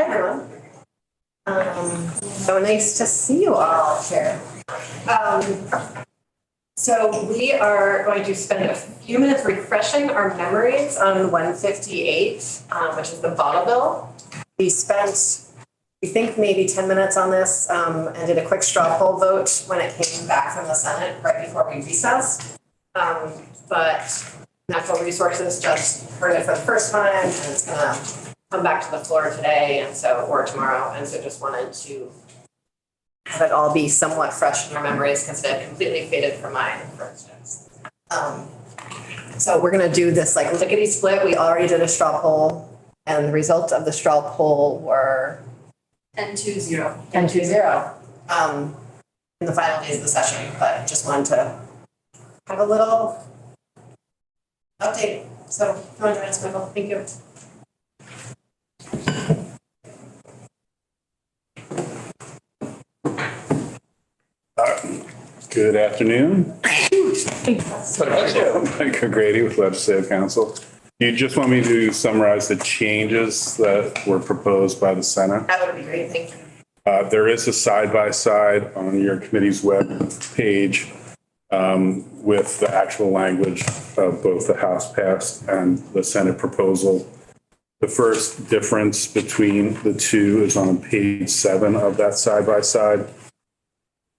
everyone. So nice to see you all here. So we are going to spend a few minutes refreshing our memories on 158, which is the bottle bill. We spent, we think, maybe 10 minutes on this and did a quick straw poll vote when it came back from the Senate right before we recessed. But Natural Resources just heard it for the first time, and it's gonna come back to the floor today or tomorrow, and so just wanted to have it all be somewhat fresh in our memories because it had completely faded from mine, for instance. So we're gonna do this like lickety split. We already did a straw poll, and the results of the straw poll were 10-2-0. 10-2-0 in the final days of the session, but just wanted to have a little update. So, you want to join us, Michael? Thank you. Good afternoon. Mike O'Grady with Legislative Council. You just want me to summarize the changes that were proposed by the Senate? That would be great. Thank you. There is a side-by-side on your committee's web page with the actual language of both the House passed and the Senate proposal. The first difference between the two is on page 7 of that side-by-side.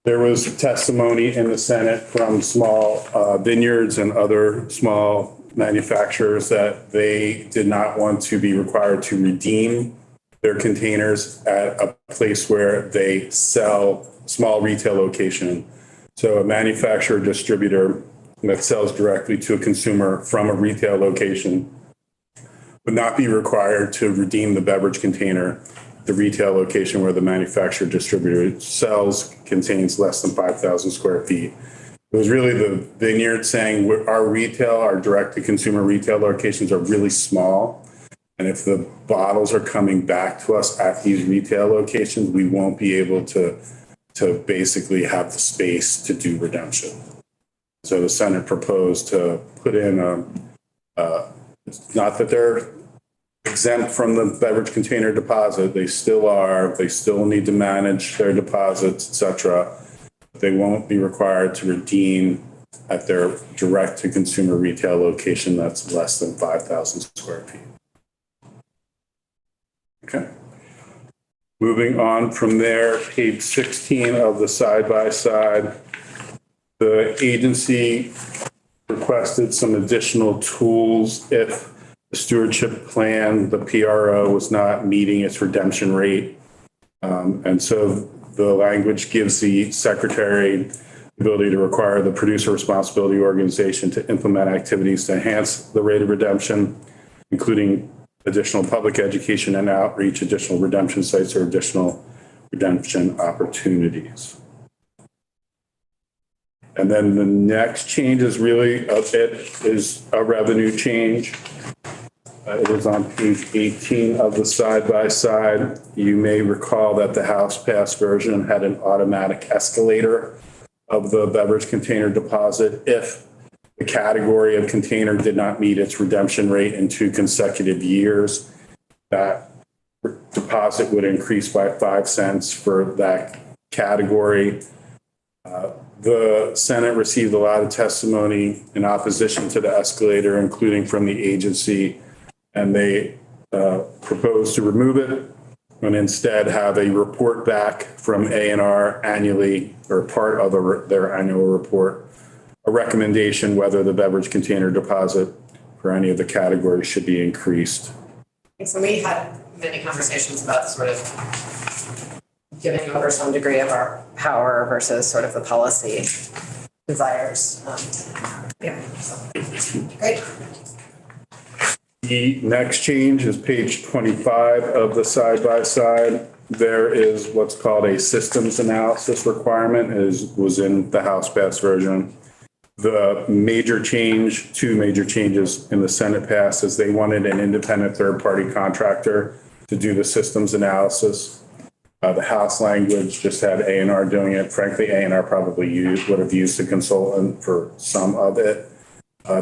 There was testimony in the Senate from small vineyards and other small manufacturers that they did not want to be required to redeem their containers at a place where they sell small retail location. So a manufacturer distributor that sells directly to a consumer from a retail location would not be required to redeem the beverage container. The retail location where the manufacturer distributor sells contains less than 5,000 square feet. It was really the vineyard saying our direct-to-consumer retail locations are really small. And if the bottles are coming back to us at these retail locations, we won't be able to basically have the space to do redemption. So the Senate proposed to put in not that they're exempt from the beverage container deposit. They still are. They still need to manage their deposits, et cetera. They won't be required to redeem at their direct-to-consumer retail location that's less than 5,000 square feet. Okay. Moving on from there, page 16 of the side-by-side, the agency requested some additional tools if the stewardship plan, the PRO, was not meeting its redemption rate. And so the language gives the secretary the ability to require the producer responsibility organization to implement activities to enhance the rate of redemption, including additional public education and outreach, additional redemption sites, or additional redemption opportunities. And then the next change is really a revenue change. It is on page 18 of the side-by-side. You may recall that the House passed version had an automatic escalator of the beverage container deposit if the category of container did not meet its redemption rate in 2 consecutive years. That deposit would increase by 5 cents for that category. The Senate received a lot of testimony in opposition to the escalator, including from the agency, and they proposed to remove it and instead have a report back from A&R annually, or part of their annual report, a recommendation whether the beverage container deposit for any of the categories should be increased. So we had many conversations about sort of giving over some degree of our power versus sort of the policy desires. Great. The next change is page 25 of the side-by-side. There is what's called a systems analysis requirement, was in the House passed version. The major change, 2 major changes in the Senate passed, is they wanted an independent third-party contractor to do the systems analysis. The House language just had A&R doing it. Frankly, A&R probably would have used a consultant for some of it.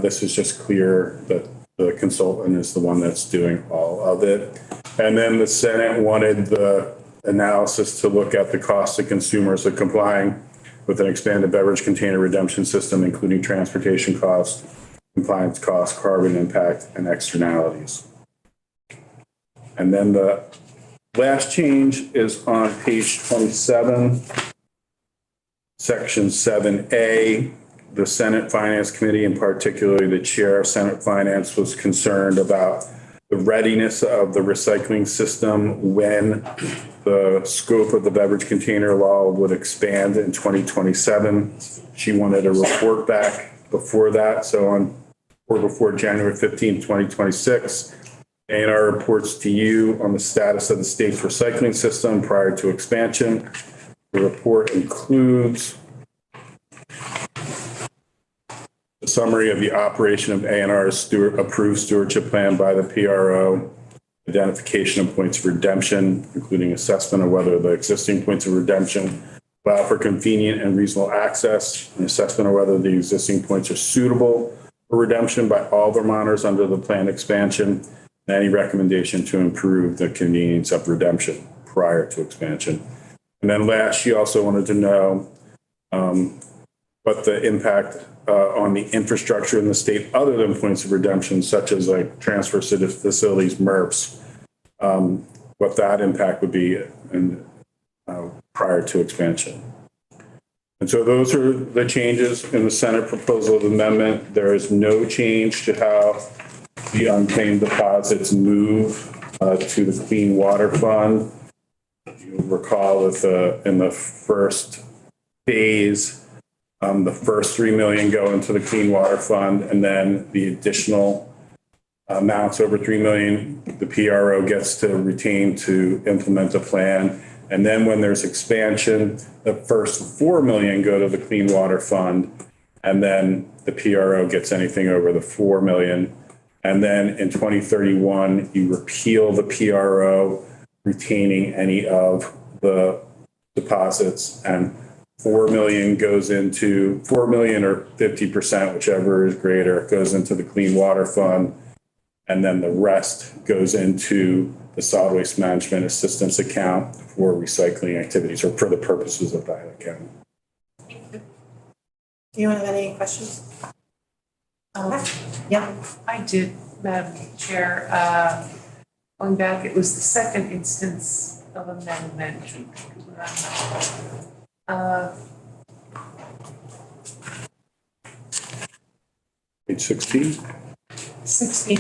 This is just clear that the consultant is the one that's doing all of it. And then the Senate wanted the analysis to look at the cost to consumers of complying with an expanded beverage container redemption system, including transportation costs, compliance costs, carbon impact, and externalities. And then the last change is on page 27, section 7A. The Senate Finance Committee, and particularly the chair of Senate Finance, was concerned about the readiness of the recycling system when the scope of the beverage container law would expand in 2027. She wanted a report back before that, so on or before January 15, 2026. A&R reports to you on the status of the state's recycling system prior to expansion. The report includes a summary of the operation of A&R's approved stewardship plan by the PRO, identification of points of redemption, including assessment of whether the existing points of redemption allow for convenient and reasonable access, an assessment of whether the existing points are suitable for redemption by all Vermonters under the planned expansion, and any recommendation to improve the convenience of redemption prior to expansion. And then last, she also wanted to know what the impact on the infrastructure in the state other than points of redemption, such as like transfer facilities, MRFs, what that impact would be prior to expansion. And so those are the changes in the Senate proposal of amendment. There is no change to how the unclaimed deposits move to the Clean Water Fund. You'll recall that in the first phase, the first $3 million go into the Clean Water Fund, and then the additional amounts over $3 million, the PRO gets to retain to implement a plan. And then when there's expansion, the first $4 million go to the Clean Water Fund, and then the PRO gets anything over the $4 million. And then in 2031, you repeal the PRO, retaining any of the deposits, and $4 million goes into $4 million or 50%, whichever is greater, goes into the Clean Water Fund. And then the rest goes into the solid waste management assistance account for recycling activities or for the purposes of that account. Do you have any questions? Yeah. I did, Madam Chair. Going back, it was the second instance of amendment. Page 16. 16.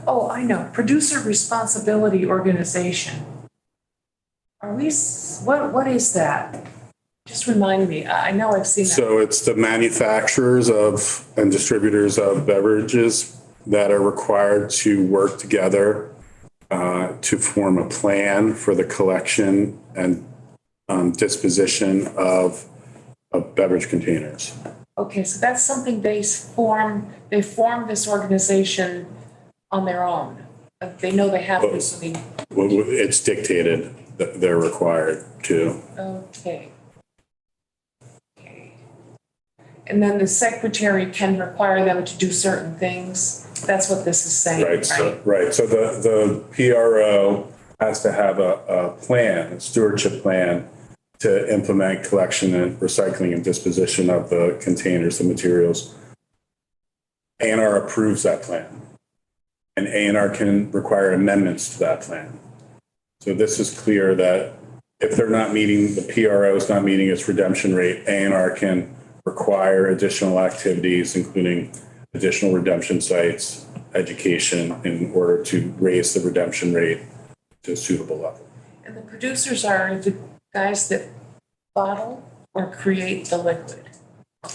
Oh, I know. Producer responsibility organization. Are we, what is that? Just remind me. I know I've seen that. So it's the manufacturers of and distributors of beverages that are required to work together to form a plan for the collection and disposition of beverage containers. Okay, so that's something they form this organization on their own. They know they have to, so they. Well, it's dictated that they're required to. Okay. Okay. And then the secretary can require them to do certain things. That's what this is saying, right? So the PRO has to have a plan, a stewardship plan to implement collection and recycling and disposition of the containers, the materials. A&R approves that plan, and A&R can require amendments to that plan. So this is clear that if they're not meeting, the PRO is not meeting its redemption rate, A&R can require additional activities, including additional redemption sites, education, in order to raise the redemption rate to a suitable level. And the producers are the guys that bottle or create the liquid?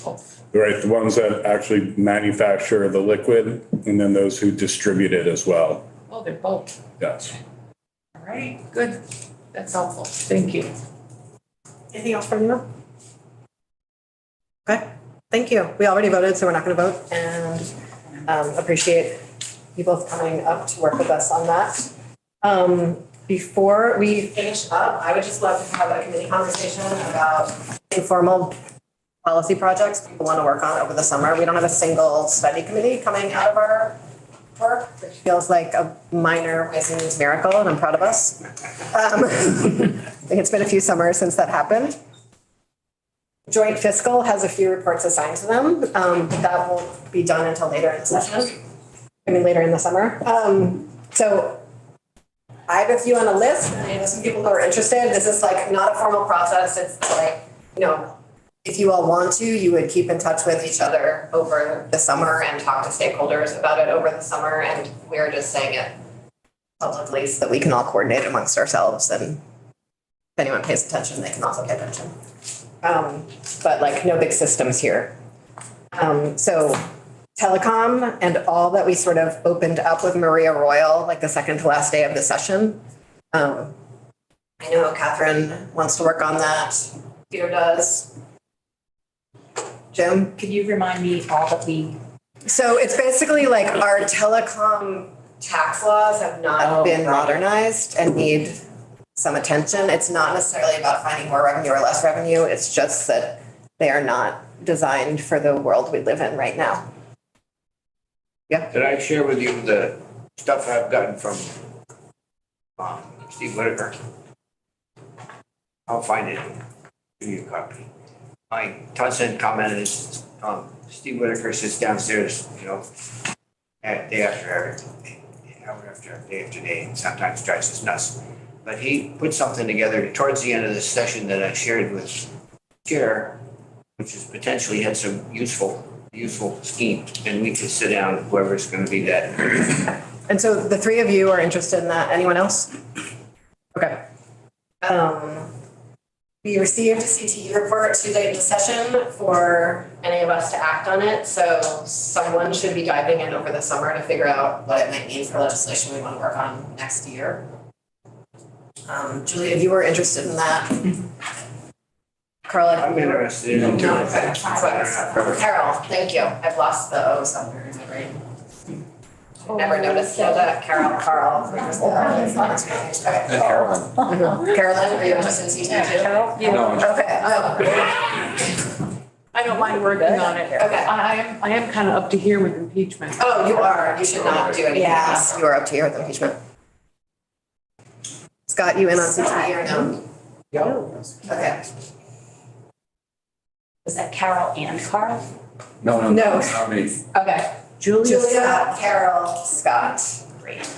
Both. Right, the ones that actually manufacture the liquid, and then those who distribute it as well. Oh, they're both. Yes. All right, good. That's helpful. Thank you. Anything else from you? Okay, thank you. We already voted, so we're not going to vote, and appreciate you both coming up to work with us on that. Before we finish up, I would just love to have a committee conversation about informal policy projects people want to work on over the summer. We don't have a single study committee coming out of our work, which feels like a minor ways and means miracle, and I'm proud of us. I think it's been a few summers since that happened. Joint fiscal has a few reports assigned to them, but that won't be done until later in the session. Later in the summer. So I have a few on a list, and I know some people who are interested. This is like not a formal process. It's like, if you all want to, you would keep in touch with each other over the summer and talk to stakeholders about it over the summer. And we're just saying it publicly so that we can all coordinate amongst ourselves. And if anyone pays attention, they can also pay attention. But like no big systems here. So telecom and all that we sort of opened up with Maria Royal, like the second to last day of the session. I know Catherine wants to work on that. Peter does. Jim? Could you remind me all that we? So it's basically like our telecom tax laws have not been modernized and need some attention. It's not necessarily about finding more revenue or less revenue. It's just that they are not designed for the world we live in right now. Yeah. Did I share with you the stuff I've gotten from Steve Whitaker? I'll find it and give you a copy. Mike Tunson commented, Steve Whitaker sits downstairs, day after day, and sometimes drives us nuts. But he put something together towards the end of the session that I shared with Chair, which is potentially had some useful scheme, and we could sit down, whoever's going to be that. And so the three of you are interested in that. Anyone else? Okay. We received a CTE report too late in the session for any of us to act on it. So someone should be diving in over the summer to figure out what it might mean for legislation we want to work on next year. Julie, if you were interested in that. Carla? I'm interested in doing that. Carol, thank you. I've lost the O somewhere in my brain. Never noticed that. Carol. Okay. Carolyn, are you interested in CTE too? Yeah. Okay. I don't mind working on it. Okay. I am kind of up to here with impeachment. Oh, you are. You should not do anything else. You are up to here with impeachment. Scott, you in on CTE or no? Yeah. Okay. Was that Carol and Carl? No. Not me. Okay. Julia, Carol, Scott. Great.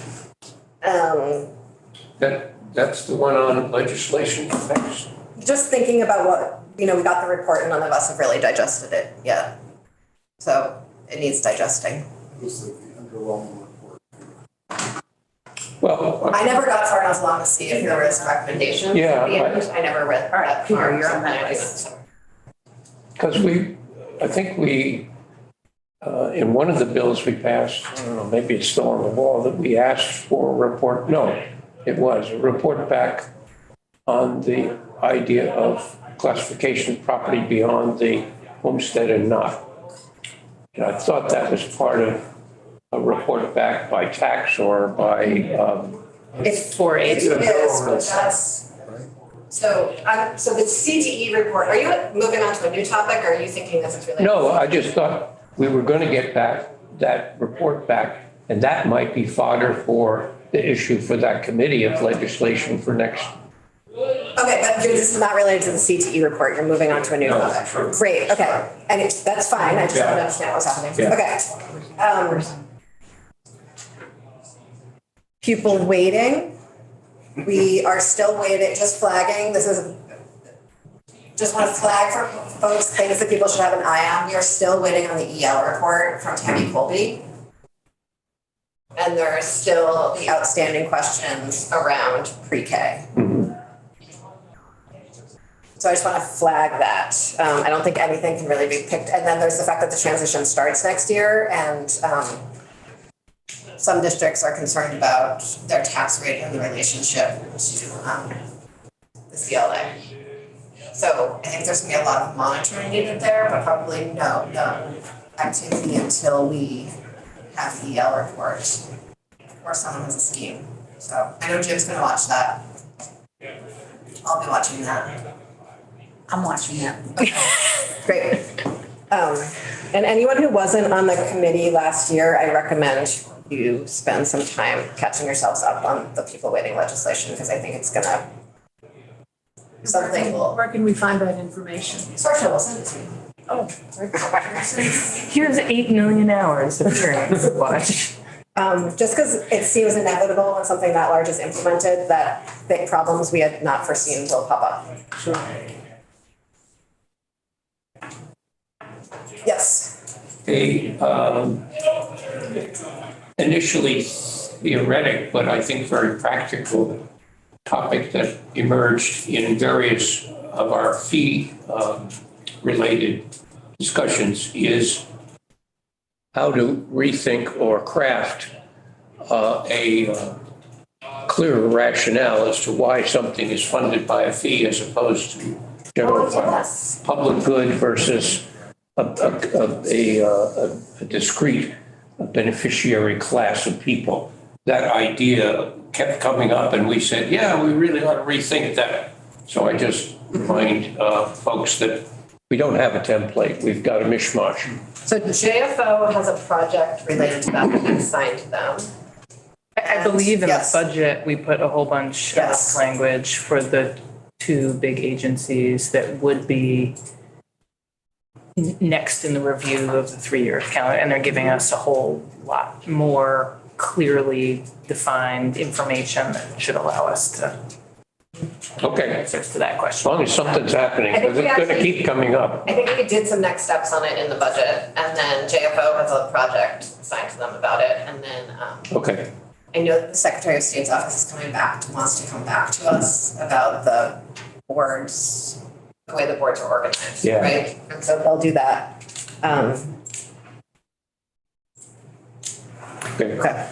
That's the one on legislation next. Just thinking about what, we got the report and none of us have really digested it yet. So it needs digesting. Well, I never got far enough along to see if there was recommendations Yeah, at the end. I never read that Peter, far. you're on that list. because I think in one of the bills we passed, I don't know, maybe it's still on the wall, that we asked for a report. No, it was a report back on the idea of classification of property beyond the homestead and not. And I thought that was part of a report back by tax or by, It's 4-H. It is, but that's, so the CTE report, are you moving on to a new topic or are you thinking this is related? no, I just thought we were going to get back that report back, and that might be fodder for the issue for that committee of legislation for next. Okay, but this is not related to the CTE report. You're moving on to a new topic. sure. Great, okay. And that's fine. I just want to understand what's happening. Yeah. Okay. Pupil waiting. We are still waiting, just flagging. Just want to flag for folks, things that people should have an eye on. We are still waiting on the EL report from Tammy Colby. And there are still the outstanding questions around pre-K. So I just want to flag that. I don't think anything can really be picked. And then there's the fact that the transition starts next year and some districts are concerned about their tax rate and the relationship to the CLA. So I think there's gonna be a lot of monitoring needed there, but probably no activity until we have the EL report or someone has a scheme. So I know Jim's gonna watch that. I'll be watching that. I'm watching that. Great. And anyone who wasn't on the committee last year, I recommend you spend some time catching yourselves up on the people waiting legislation, because I think it's gonna, something will. Where can we find that information? Sorry, will send it to you. Oh. Here's 8 million hours of hearings to watch. Just because it seems inevitable when something that large is implemented, that big problems we had not foreseen will pop up. Sure. Yes. Initially theoretic, but I think very practical topic that emerged in various of our fee related discussions is how to rethink or craft a clearer rationale as to why something is funded by a fee as opposed to general public good versus a discrete beneficiary class of people. That idea kept coming up and we said, yeah, we really ought to rethink that. So I just remind folks that we don't have a template, we've got a mishmash. So JFO has a project related to that we assigned to them. I believe in the Yes. budget, we put a whole bunch of Yes. language for the 2 big agencies that would be next in the review of the 3-year calendar, and they're giving us a whole lot more clearly defined information that should allow us to Okay, answers to that as question. long as something's happening, because it's gonna keep coming up. I think we did some next steps on it in the budget, and then JFO has a project assigned to them about it, and then, Okay, I know that the Secretary of State's office is wants to come back to us about the boards, the way the boards are organized, Yeah. right? And so they'll do that. okay. Okay. Are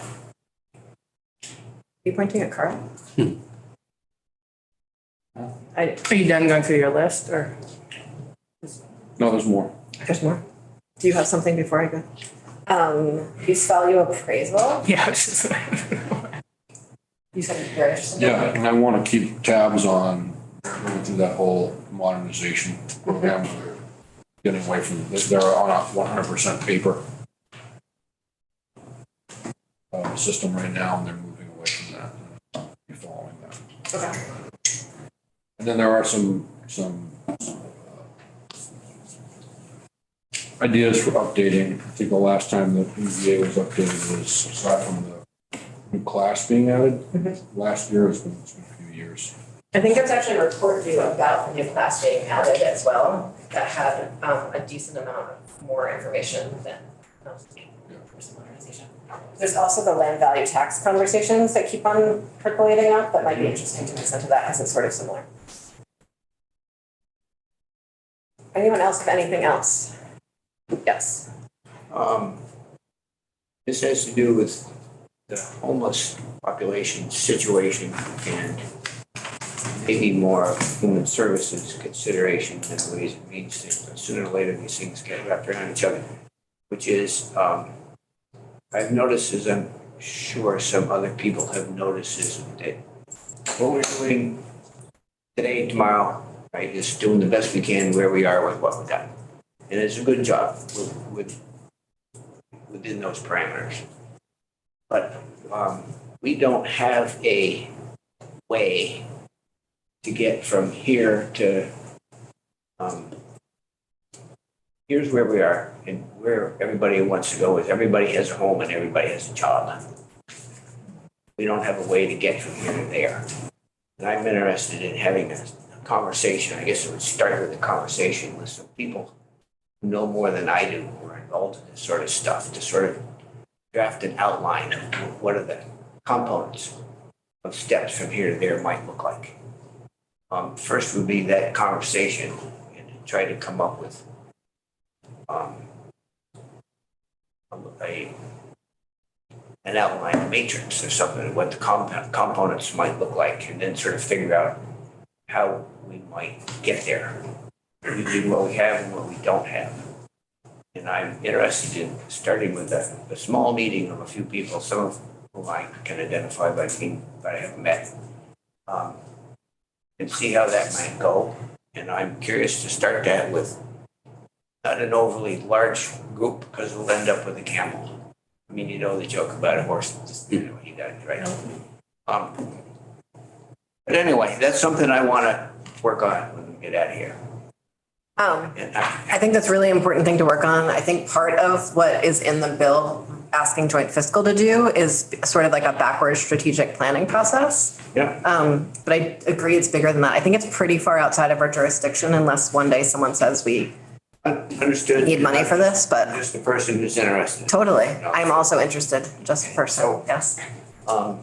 you pointing at Carl? Are you done going through your list, or? No, there's more. There's more. Do you have something before I go? Use value appraisal, Yeah, I was just. you said you're very interested. Yeah, and I want to keep tabs on going through that whole modernization program. We're getting away from, they're on a 100% paper system right now, and they're moving away from that. You're following that. Okay. And then there are some ideas for updating. I think the last time the EVA was updated was aside from the new class being added. Last year, it's been a few years. I think there's actually a report due about the new class being added as well, that had a decent amount of more information than for some organization. There's also the land value tax conversations that keep on percolating up that might be interesting to mix into that because it's sort of similar. Anyone else have anything else? Yes. This has to do with the homeless population situation and maybe more of human services consideration than ways and means things. But sooner or later, these things get wrapped around each other, which is, I've noticed, as I'm sure some other people have noticed, is that what we're doing today and tomorrow, right, is doing the best we can where we are with what we've got. And it's a good job within those parameters. But we don't have a way to get from here to, here's where we are, and where everybody wants to go is everybody has a home and everybody has a job. We don't have a way to get from here to there. And I'm interested in having a conversation. I guess it would start with a conversation with some people who know more than I do, who are involved in this sort of stuff, to sort of draft an outline of what are the components of steps from here to there might look like. First would be that conversation and try to come up with an outline, a matrix or something, what the components might look like, and then sort of figure out how we might get there, using what we have and what we don't have. And I'm interested in starting with a small meeting of a few people, some of whom I can identify by name, but I haven't met, and see how that might go. And I'm curious to start that with not an overly large group, because we'll end up with a camel. I mean, you know the joke about a horse, just, you know, you got it right. But anyway, that's something I want to work on when we get out of here. And I think that's a really important thing to work on. I think part of what is in the bill asking joint fiscal to do is sort of like a backwards strategic planning process. Yeah. But I agree it's bigger than that. I think it's pretty far outside of our jurisdiction unless one day someone says we Understood. need money for this, but Just the person who's interested. totally. I'm also interested, just a person, yes. But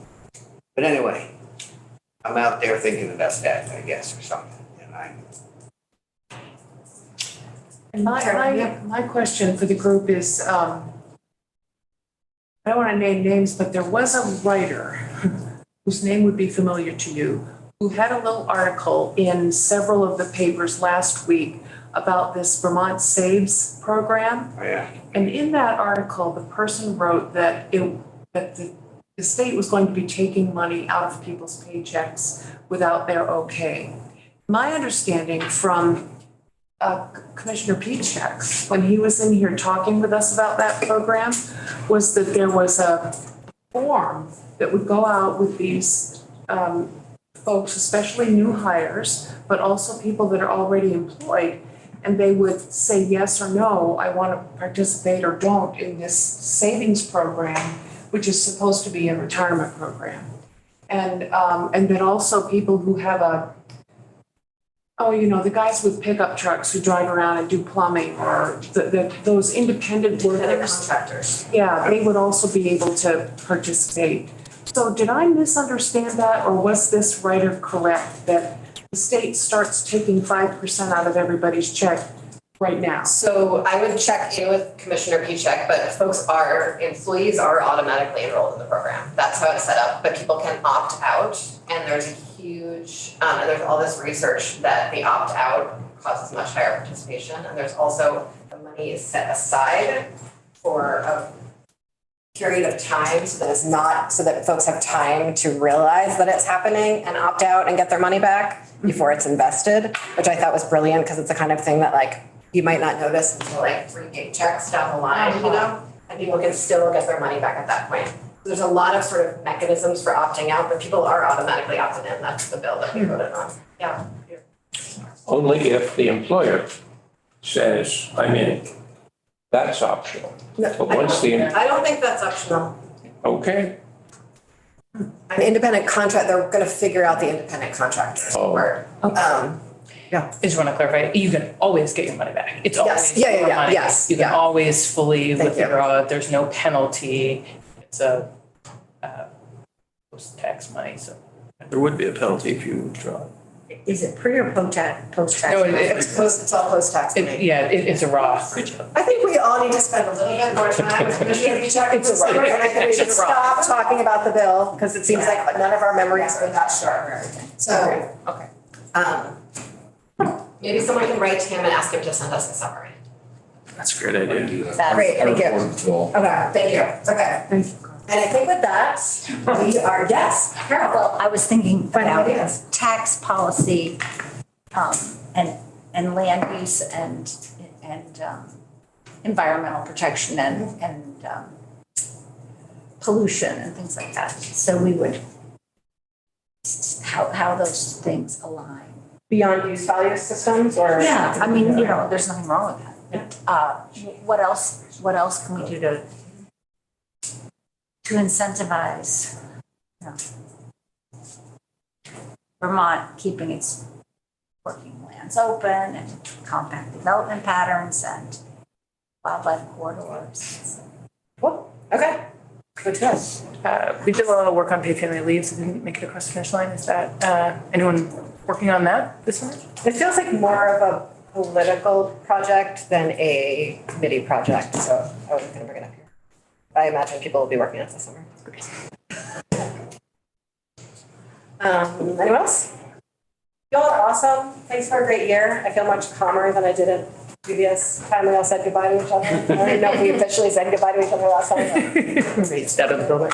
anyway, I'm out there thinking about that, I guess, or something, and And my question for the group is, I don't want to name names, but there was a writer whose name would be familiar to you, who had a little article in several of the papers last week about this Vermont Saves program. Oh, yeah. And in that article, the person wrote that the state was going to be taking money out of people's paychecks without their okay. My understanding from Commissioner Pichek, when he was in here talking with us about that program, was that there was a form that would go out with these folks, especially new hires, but also people that are already employed, and they would say yes or no, I want to participate or don't in this savings program, which is supposed to be a retirement program. And then also people who have the guys with pickup trucks who drive around and do plumbing, or those independent workers. Contractors. Yeah, they would also be able to participate. So did I misunderstand that, or was this writer correct, that the state starts taking 5% out of everybody's check right now? So I would check in with Commissioner Pichek, but employees are automatically enrolled in the program. That's how it's set up, but people can opt out. And there's a huge, and there's all this research that the opt out causes much higher participation. And there's also, the money is set aside for a period of time so that folks have time to realize that it's happening and opt out and get their money back before it's invested, which I thought was brilliant because it's the kind of thing that like you might not notice until like 3 paychecks down the line, you know, and people can still get their money back at that point. There's a lot of sort of mechanisms for opting out, but people are automatically opted in. That's the bill that we voted on. Yeah. Only if the employer says, I'm in. That's optional. But once I don't think that's optional. okay, An independent contract, they're gonna figure out the independent contractor part. I just want to clarify, you can always get your money back. It's Yes. always Yeah, your money. yes, You can yeah. always fully Thank you. withdraw it. There's no penalty. It's a post-tax money, so. There would be a penalty if you withdraw. Is it pre or post-tax? No, It's all post-tax money. it's a Roth. I think we all need to spend a little bit more time with Commissioner Pichek. It's a right. And I think we should It's a right. stop talking about the bill, because it seems like none of our memories are that sharp. So, Okay. maybe someone can write to him and ask him to send us a summary. That's a great idea. Great, thank you. Phil. Okay, thank you. Okay. Thank you. And I think with that, we are, yes, Carol. Well, I was thinking Fun about ideas. tax policy, and land use and environmental protection and pollution and things like that. So we would, how those things align. Beyond use value systems or? Yeah, I mean, there's nothing wrong with that. What else can we do to incentivize, Vermont keeping its working lands open and compact development patterns and wildlife corridors? Cool, okay. Good to know. We did a lot of work on paid family leaves. We didn't make it across the finish line. Is that, anyone working on that this summer? It feels like more of a political project than a committee project, so I wasn't gonna bring it up here. I imagine people will be working on it this summer. Anyone else? Y'all are awesome. Thanks for a great year. I feel much calmer than I did at previous time we all said goodbye to each other. I don't even know if we officially said goodbye to each other last time. Raised out of the building.